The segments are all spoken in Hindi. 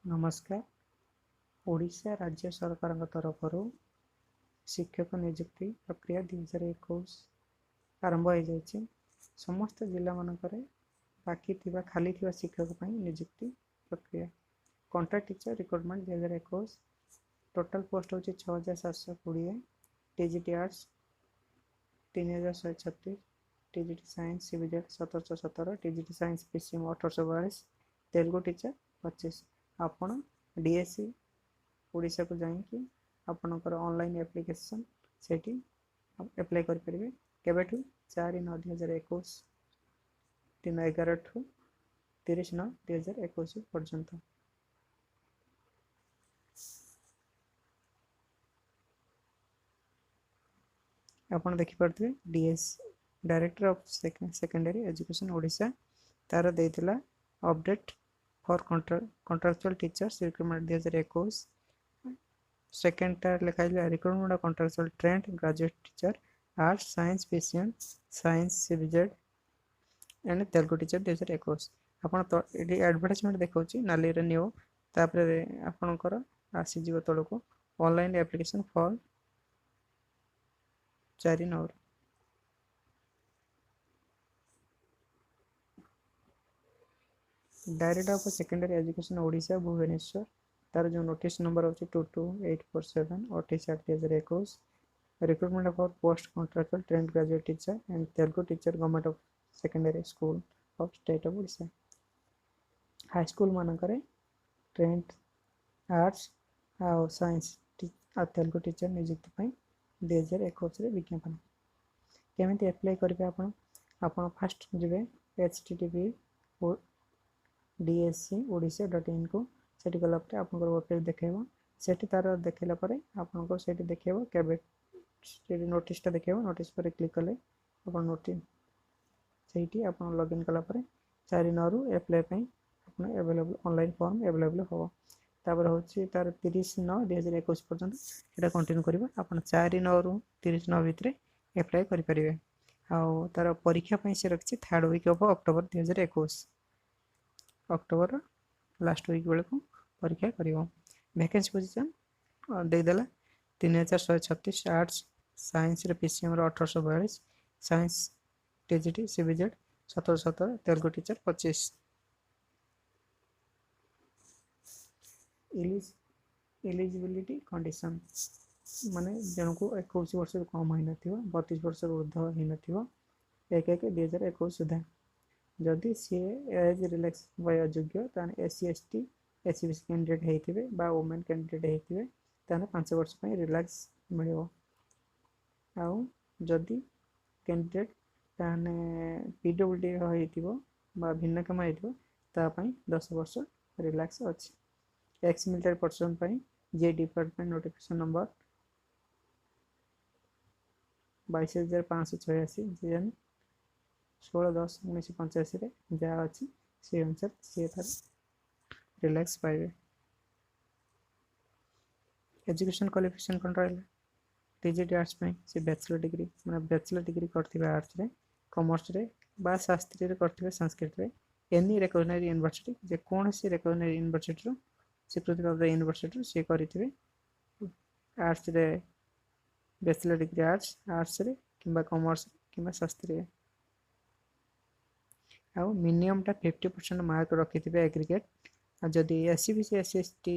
नमस्कार। ओडिशा राज्य सरकार तरफ शिक्षक नियुक्ति प्रक्रिया 2021 आरंभ हो जाए। समस्त जिला मानक बाकी खाली शिक्षक नियुक्ति प्रक्रिया contract teacher recruitment 2021 total post हूँ 6720 TGT arts 3136 TGT science CBZ 1717 TGT science PCM 1842 Telugu teacher 25 आपण डीएससी ओडिशा को जाइए आपणकर ऑनलाइन एप्लिकेशन से एप्लाई करेंगे केवेठू 4/9/2021 3/11 ठू 30/9/2021 पर्यंत। आपन देखिपे DS director of secondary education Odisha तार देइतिला update for contractual teachers recruitment 2021 second टार लिखा recruitment contractual trained graduate teacher arts science PCM science CBZ and Telugu teacher 2021 आपन तो ये एडवर्टाइजमेंट देखा नाली न्यू तापर आपणकर आसीज तौक online application form 4/9 director of secondary education Odisha Bhubaneswar तार जो नोटिस नंबर अच्छे 22847 28/2021 recruitment for post contractual trained graduate teacher and Telugu teacher government of secondary school of state of Odisha high school मानक ट्रेंड आर्ट्स आ साइंस तेलुगु टीचर नियुक्ति 2021 विज्ञापन केमी एप्लाई करेंगे आप फास्ट जी http dsc.odisha.in को सेठी गला आपनकर वेबसाइट देखेबो सेठी तार देखैला परे आपनकर सेठी देखेबो केबे सेठी नोटिस देखेबो नोटिस पर क्लिक कले आपन नोटिस सेठी आपन लॉगिन कला परे 4/9 रु अप्लाई पई आपन अवेलेबल ऑनलाइन फॉर्म अवेलेबल हो तापर होची तार 30/9/2021 पर्यंत एटा कंटिन्यू करबा आपन 4/9 रु 30/9 भितरे अप्लाई करि परिबे आ तार परीक्षा पई से रखछि third week of October 2021 October last week बेले को परीक्षा कर वैकेंसी पोजिशन देदेला 3136 arts science PCM 1842 science TGT CBZ 1717 Telugu teacher 25 eligibility condition माने जन को 21 वर्ष कम होना 32 वर्ष ऊर्ध होना 1/1/2021 सुधा जदि सी एज रिलैक्स योग्य एससी एसटी एससीबीसी कैंडिडेट होते बा वुमेन कैंडिडेट होते 5 वर्ष रिलैक्स मिल आउ जदि कैंडिडेट पीडब्ल्यूडी होता भिन्नक्षम होता 10 वर्ष रिलैक्स अच्छी एक्स मिलिटारी पर्सन जे डिपार्टमेंट नोटिफिकेशन नंबर 22,586 जेन 16/10/1985 जहाँ अच्छी से अनुसार सी तार रिलैक्स पाइबे। एजुकेशन क्वालिफिकेशन कौन रहा टीजीटी आर्ट्स से बैचलर डिग्री मैं बैचलर डिग्री करते आर्ट्स रे कॉमर्स रे बा शास्त्री रे करते संस्कृत रे एनी रिकॉग्नाइज्ड यूनिवर्सिटी जे कौन सी रिकॉग्नाइज्ड यूनिवर्सिटी रो स्वीकृति प्राप्त यूनिवर्सिटी सी करथिबे आर्ट्स रे बैचलर डिग्री आर्ट्स रे किंबा कॉमर्स किंबा शास्त्री रे आ मिनिमम टा 50% मार्क रखिथिबे एग्रीगेट आ जदि एससीबीसी एससीएसटी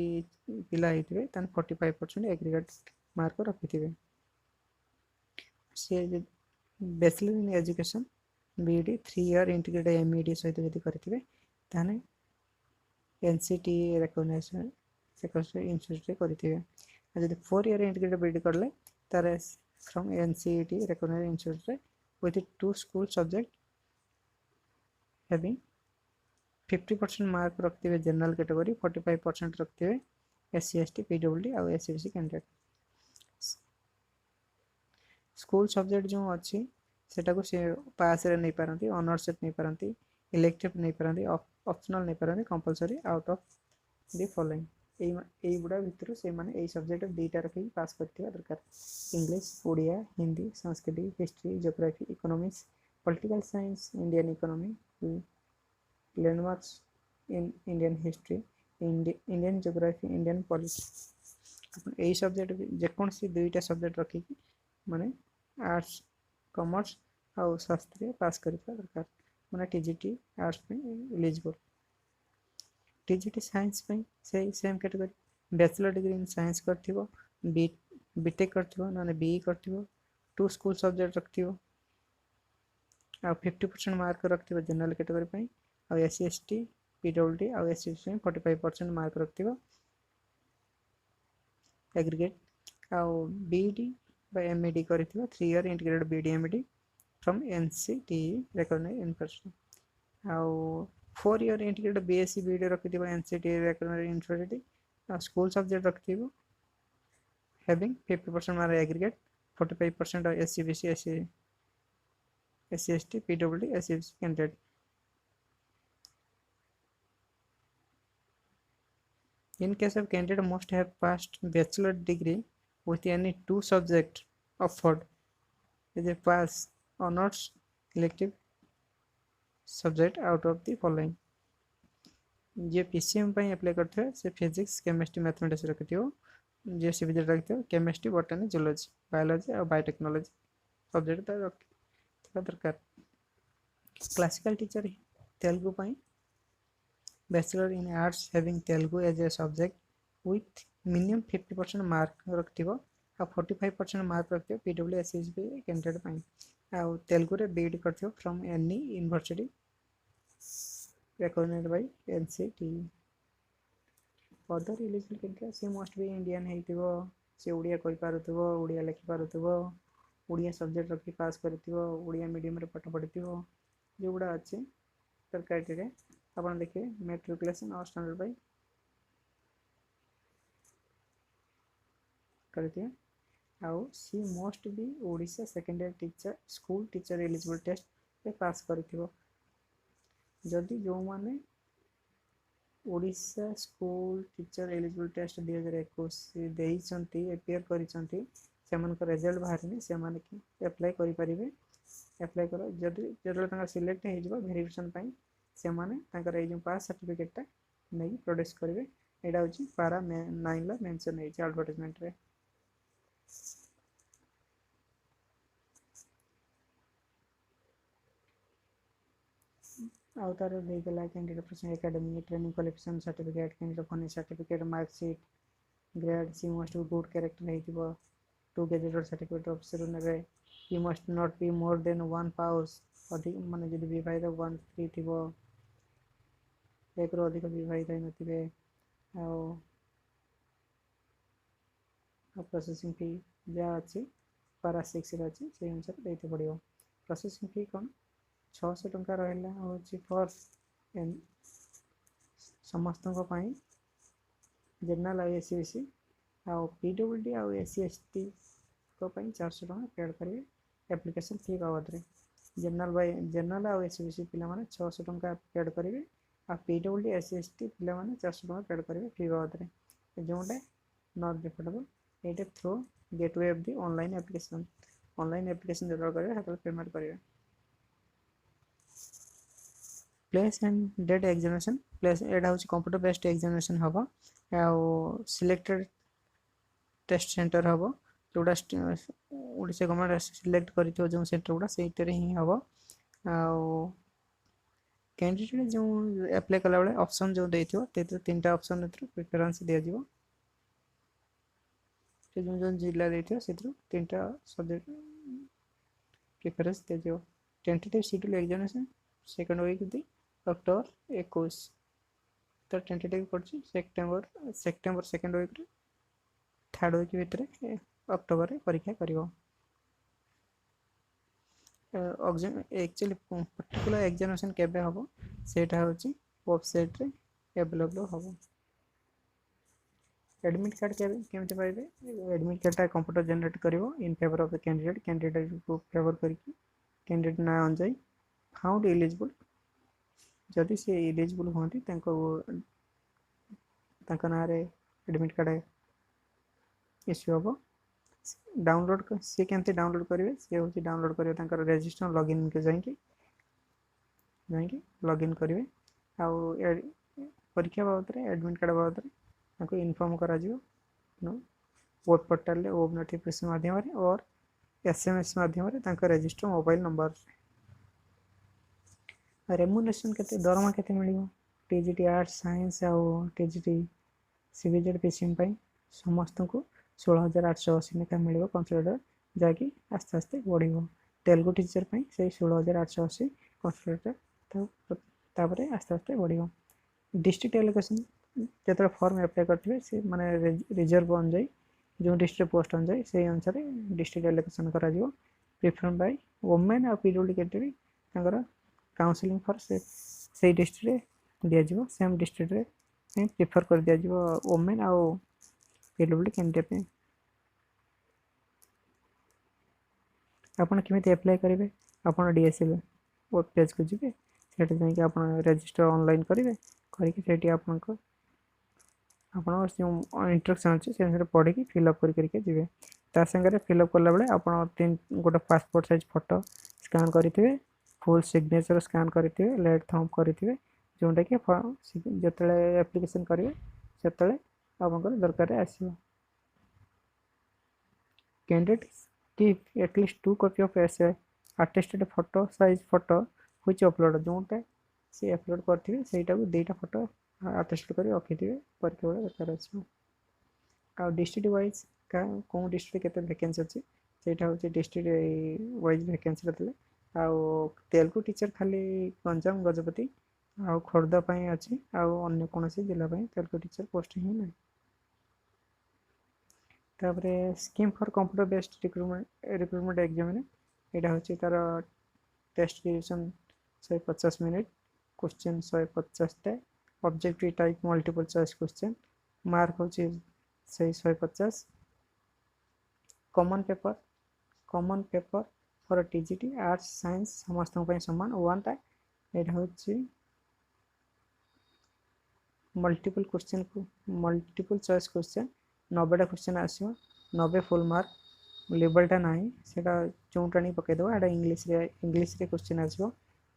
पिला होइथिबे तन 45% एग्रीगेट मार्क रखिथिबे से bachelor in education BEd 3 year integrated MEd सहित जदि करथिबे ताने एनसीटी रिकॉग्नाइज्ड सेकेंडरी इंस्टीट्यूट रे करथिबे आ जदि 4 ईयर इंटीग्रेटेड बीडी करले तारे फ्रॉम एनसीटी रिकॉग्नाइज्ड इंस्टीट्यूट रे with 2 school subject having 50% mark रखते हुए जनरल कैटेगरी 45% रखते हुए एससी एसटी पीडब्ल्यूडी और एससीबीसी कैंडिडेट स्कूल सब्जेक्ट जो अच्छी सेटा को से पास रे नहीं पारंती ऑनरशिप नहीं पारंती इलेक्टिव नहीं पारंती ऑप्शनल नहीं पारंती compulsory out of the following एई गुडा भितर से माने एई सब्जेक्ट दुईटा रखी पास करथिबा दरकार English Odia Hindi Sanskrit history geography economics political science Indian economy landmarks in Indian history, Indian geography Indian polity यही सब्जेक्ट जेकोसी दुईटा सब्जेक्ट रखिकी माने आर्ट्स कॉमर्स आउ शास्त्रीय पास करता दरकार माने टीजीटी आर्ट्स पे एलिजिबल टीजीटी साइंस पे से same category bachelor degree in science करथिबो बीटेक करथिबो ना बीई करथिबो 2 स्कूल सब्जेक्ट रखथिबो आ 50% मार्क रखथिबो जनरल कैटेगरी पे आ एससी एसटी पीडब्ल्यूडी आ एससी पे 45% मार्क रखथिबो एग्रीगेट आ बीईडी by MED କରିଥିବ 3 year integrated BD MED from NCTE recognized university ଆଉ 4 year integrated BSc BD ରଖିଥିବ NCTE recognized university ଆଉ school subject ରଖିଥିବ having 50% mark aggregate 45% of SCBC SC ST PWD SCBC candidate in case of candidate must have passed bachelor degree with any 2 subject offered is a pass honors elective subject out of the following जे पीसीएम ପାଇଁ अप्लाई करथिबे से फिजिक्स केमिस्ट्री मैथमेटिक्स रखिथिबो जे सीबीजे रखिथिबो केमिस्ट्री बॉटनी जूलॉजी बायोलॉजी और बायोटेक्नोलॉजी सब्जेक्ट त रखिथिबा दरकार क्लासिकल टीचर तेलुगु ପାଇଁ bachelor in arts having Telugu as a subject with minimum 50% mark रखिथिबो आ 45% मार्क रखिथिबो पीडब्ल्यू एसएसबी कैंडिडेट ପାଇଁ आ तेलुगु रे बीएड करथिबो from any university recognized by NCTE other eligible candidate से must be Indian ହେଇଥିବ से ओडिया कहि पारुथिबो ओडिया लिखि पारुथिबो ओडिया सब्जेक्ट रखि पास करथिबो ओडिया मीडियम रे पाठ पढिथिबो जेउडा अछि तर क्राइटेरिया आपण देखिए मैट्रिकुलेशन और स्टैंडर्ड बाय करथिए आउ she must be Odisha secondary teacher school teacher eligible test पे पास करथिबो जदि जो माने Odisha school teacher eligible test 2021 देई चंती एपीआर करि चंती सेमन को रिजल्ट बाहरनी सेमन की अप्लाई करि परिबे अप्लाई करो जदि जदि तंगा सिलेक्ट हे जिवो वेरिफिकेशन पई सेमाने तंकर ए जो पास सर्टिफिकेट ता नै प्रोड्यूस करिवे एडा होची पारा 9 ला मेंशन हे एडवर्टाइजमेंट रे आउ तार देगला candidate person academy training qualification certificate candidate फनी certificate marksheet grade she must be good character हेतिबो 2 गजेटेड सर्टिफिकेट ऑफिसर नेबे he must not be more than 1 पाउस अधिक माने जदि विवाहित 1 3 थिबो एक रो अधिक विवाहित नथिबे आउ प्रोसेसिंग फी जा अछि पारा 6 रे अछि से अनुसार दैते पड़ियो प्रोसेसिंग फी कोन 600 टंका रहला होची फॉर समस्त को पाई जनरल आई एससीबीसी आ पीडब्ल्यूडी आ एससी एसटी को पाई 400 टंका पेड करिवे एप्लीकेशन फी बाबद रे जनरल आ एससीबीसी पिला माने 600 टंका पेड करिवे आ पीडब्ल्यूडी एससी एसटी पिला माने 400 टंका पेड करिवे फी बाबद रे जोंडे नॉट रिफंडेबल एटे through gateway of the online application जब करिवे हाथ पेमेंट करिवे place and date examination place एडा होची कंप्यूटर बेस्ड एग्जामिनेशन हबो आ सिलेक्टेड टेस्ट सेंटर हबो जोडा ओडिसा गवर्नमेंट सिलेक्ट करितो जो सेंटर गुडा सेटर ही हबो आ कैंडिडेट जो अप्लाई कला बेले ऑप्शन जो देथियो ते तीनटा ऑप्शन थ्रू प्रेफरेंस दिया जिवो से जो जिल्ला देथियो सेथ्रु तीनटा सब्जेक्ट प्रेफरेंस दिया जिवो tentative schedule examination second week the October 21 तो टेंटेटिव करछि सेप्टेम्बर सेकंड वीक रे थर्ड वीक भीतर अक्टोबर रे परीक्षा करिवो एक्चुअली पर्टिकुलर एग्जामिनेशन केबे हबो सेटा होछि वेबसाइट रे अवेलेबल हबो एडमिट कार्ड केमते पाइबे एडमिट कार्ड कंप्यूटर जनरेट करिवो in favour of the candidate को फेवर करके कैंडिडेट ना ऑन जाई फाउंड एलिजिबल जदि से एलिजिबल होंती ना रे एडमिट कार्ड इश्यू हम डाउनलोड सी केमती डाउनलोड करेंगे सी हूँ डाउनलोड करेंगे रजिस्टर लॉगिन के जाइए लॉगिन करेंगे परीक्षा बाबद एडमिट कार्ड बाबद इनफॉर्म करा वेब पोर्टाल वेब नोटिफिकेशन माध्यम और SMS माध्यम रजिस्टर मोबाइल नंबर रेमुनेशन के दरमा के मिल टीजीटी आर्ट्स साइंस आउ टीजीटी सीबीजेड पीसीएम समस्त को 16,880 लेखा मिल कंसिडर जहाँकि आस्ते आस्ते बढ़ तेलुगु टीचर से 16,880 कंसिडर आस्ते आस्ते बढ़ डिस्ट्रिक्ट एलोकेशन जो फॉर्म अप्लाई करते से माने रिजर्व अनुजाई जो डिस्ट्रिक्ट पोस्ट अनुजाई से अनुसार डिस्ट्रिक्ट एलोकेशन करा प्रिफरेंस बाय वुमेन और पीडब्ल्यूडी कैटेगरी काउंसलिंग फॉर से डिस्ट्रिक्ट दिज्व सेम डिस्ट्रिक्ट प्रिफर कर दिज्व वुमेन और पीडब्ल्यूडी कैंडिडेट आपन केमिति अप्लाई करेंगे आपन डीएसएल वेब पेज को जी सेठी जाके आपन रजिस्टर ऑनलाइन करेंगे करके सेठी आपन को आपन जो इंस्ट्रक्शन अच्छे से पढ़ी फिलअप करके जी तार संगे फिलअप कला बेले आपन गोटे पासपोर्ट साइज फोटो स्कैन करेंगे फुल सिग्नेचर स्कैन करेंगे लेट थंब करेंगे जोटा कि जो एप्लिकेशन करेंगे से आपन दरकार आसो candidate keep at least 2 copy of essay attested photo size photo which upload जोटा से अपलोड करथिबे सेटा को देटा फोटो अटेस्ट कर रखिथिबे परीक्षा बेले दरकार अछि आ डिस्ट्रिक्ट वाइज का कोन डिस्ट्रिक्ट केते वैकेंसी अछि सेटा होछि डिस्ट्रिक्ट वाइज वैकेंसी रतले आ तेलुगु टीचर खाली गंजाम गजपति आ खोर्धा पई अछि आ अन्य कोनोसी जिला पई तेलुगु टीचर पोस्ट ही नै तापरे scheme for computer based recruitment exam यहाँ हूँ तार test duration 150 minute question 150 objective type multiple choice question mark हूँ से 150 common paper for TGT arts science समस्त सामान वन यहाँ हूँ मल्टीपल चॉइस क्वेश्चन 90टा क्वेश्चन आसो 90 फुल मार्क लेवलटा ना से चौटा नहीं पकईदेव यहाँ इंग्लीश क्वेश्चन आसो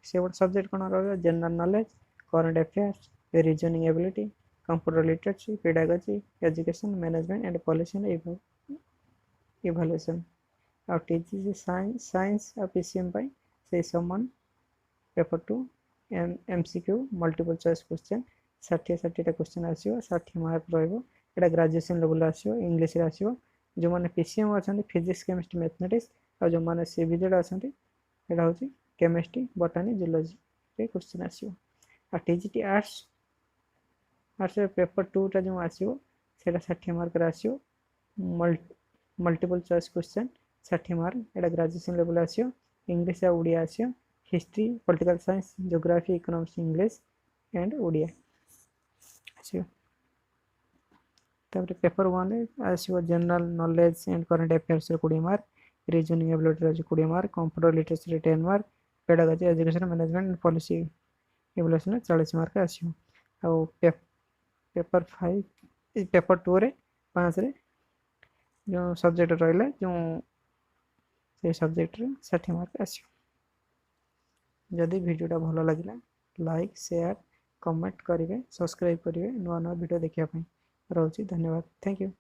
से गोटे सब्जेक्ट कौन रहा general knowledge current affairs reasoning ability computer literacy pedagogy education management and policy and evaluation और टीजीटी साइंस और पीसीएम से समान paper 2 MCQ multiple choice question 60टा क्वेश्चन आसो 60 मार्क रहा एटा ग्रेजुएशन लेवल आसो इंग्लिश रे आसो जो माने पीसीएम अच्छा फिजिक्स केमिस्ट्री मैथमेटिक्स और जो माने सीबीजेड अच्छा एटा हूँ केमिस्ट्री बॉटनी जूलॉजी रे क्वेश्चन आसो आ टीजीटी आर्ट्स पेपर 2टा जो आसो सेटा 60 मार्क रे आसो मल्टीपल चॉइस क्वेश्चन 60 मार्क एटा ग्रेजुएशन लेवल आसो इंग्लिश आ ओडिया आसो history political science geography economics English and Odia आसो तापर पेपर 1 आसो general knowledge and current affairs 20 mark reasoning ability 20 mark computer literacy 10 mark pedagogy education management and policy evaluation 40 mark आसो आ पेपर 5 पेपर 2 रे 5 रे जो सब्जेक्ट रहा जो से सब्जेक्ट रे 60 मार्क आसो जदि वीडियोटा भल लगिला लाइक शेयर कमेंट करेंगे सब्सक्राइब करेंगे नुआ नुआ वीडियो देखा रोचे धन्यवाद थैंक यू।